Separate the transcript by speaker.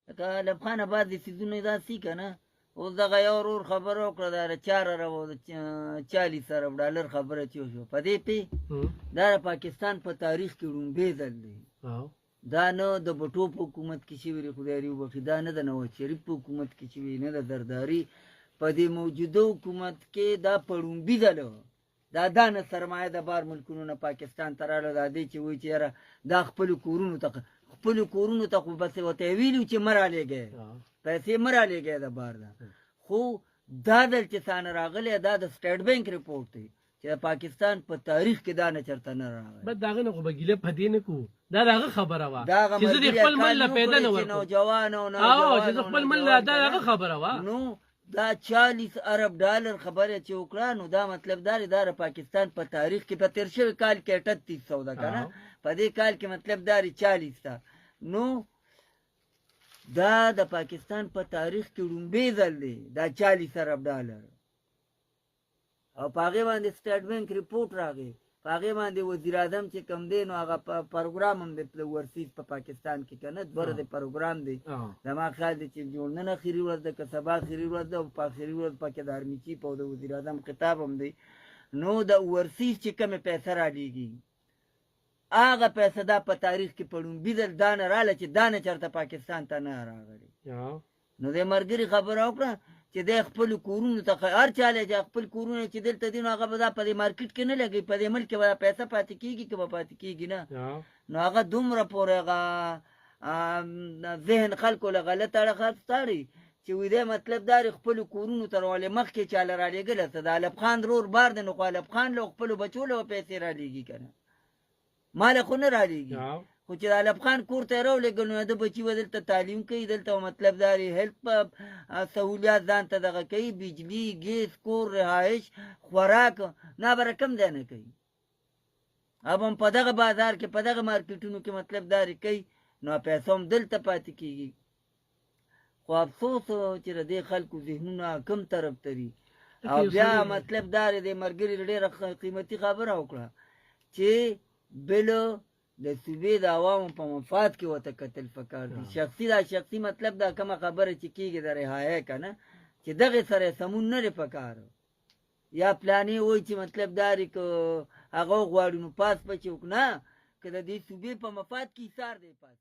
Speaker 1: لکه لبخانه بعضې څیزونه داسې که نه اوس دغه یو ورور خبره وکړه دا 4 اربه 40 ارب ډالر خبره تېر شو په دې پې دا د پاکستان په تاریخ کې لومبی ځل دی دا نه د بټو په حکومت کې شوي دی خدای دې وبخښي دا نه د نواز شریف په حکومت کې شوي نه د زرداري په دې موجوده حکومت کې دا په لومبي ځله دا نه سرمایه د بار ملکونو نه پاکستان ته راغله دا دی چې وایي چې یاره دا خپلو کورونو ته خو بس ورته یې ویلي چې مه رالېږئ پیسې مه رالېږئ د بار ده خو دا ځل چې څانه راغلی دا د سټیټ بینک رپورټ دی چې د پاکستان په تاریخ کې دا نه چېرته نه راغلی
Speaker 2: بس د هغه نه خو به ګیله په دې نه کوو دا د هغه خبره وه چې زه د خپل مل نه پیدا نه ورکړم
Speaker 1: نوجوان
Speaker 2: چې زه خپل مل دا د هغه خبره وه
Speaker 1: نو دا 40 ارب ډالر خبره چې وکړه نو دا مطلب دا دی دا د پاکستان په تاریخ کې په تېر شوي کال کې 3800 ده که نه په دې کال کې مطلب دا دی 40 ده نو دا د پاکستان په تاریخ کې لومبی ځل دی دا 40 ارب ډالر او په هغې باندې سټیټ بینک رپورټ راغی په هغې باندې وزیر اعظم چې کوم دی نو هغه پروګرام هم دی ورسیز په پاکستان کې که نه دوره د پروګرام دی زما خیال دی چې جوړ نن اخري ورځ ده که سبا اخري ورځ ده او په اخري ورځ پکې د آرمي چیف او د وزیر اعظم خطاب هم دی نو د ورسیز چې کومې پیسه رالیږي هغه پیسه دا په تاریخ کې په لومبي ځل دا نه راغله چې دا نه چېرته پاکستان ته نه راغلی نو د ملګري خبره وکړه چې دی خپلو کورونو ته هر چا لی چې خپل کورونه چې دلته دي نو هغه به دا په دې مارکېټ کې نه لګوي په دې ملک کې به دا پیسه پاتې کېږي که به پاتې کېږي نه نو هغه دومره پورې هغه ذهن خلکو له غلط اړخه تاړي چې وی دی مطلب دا دی خپلو کورونو ته ولې مخکې چاله رالیږله څه د الب خان رور بار دی نو خو الب خان له خپلو بچو له پیسې رالیږي که نه ما له خو نه رالیږي خو چې د الب خان کور ته یې راولېږل نو د بچي به دلته تعلیم کوي دلته مطلب دا دی هیلپ سهولیات ځان ته دغه کوي بجلي ګیس کور رهایش خوراک نه به رقم دی نه کوي اب هم په دغه بازار کې په دغه مارکېټونو کې مطلب دا دی کوي نو پیسو هم دلته پاتې کېږي خو افسوس چې د دې خلکو ذهنونه کم طرف ته دي او بیا مطلب دا دی د ملګري ډېره قیمتي خبره وکړه چې بلو د صوبې د عوامو په مفاد کې ورته کتل پکار دي شخصي مطلب دا کومه خبره چې کېږي د رهایه که نه چې دغې سره یې سمون نه دی پکار یا پلانې وایي چې مطلب دا دی که هغه غواړي نو پاس پچې وکړو نه که د دې صوبې په مفاد کې ایثار دی پاس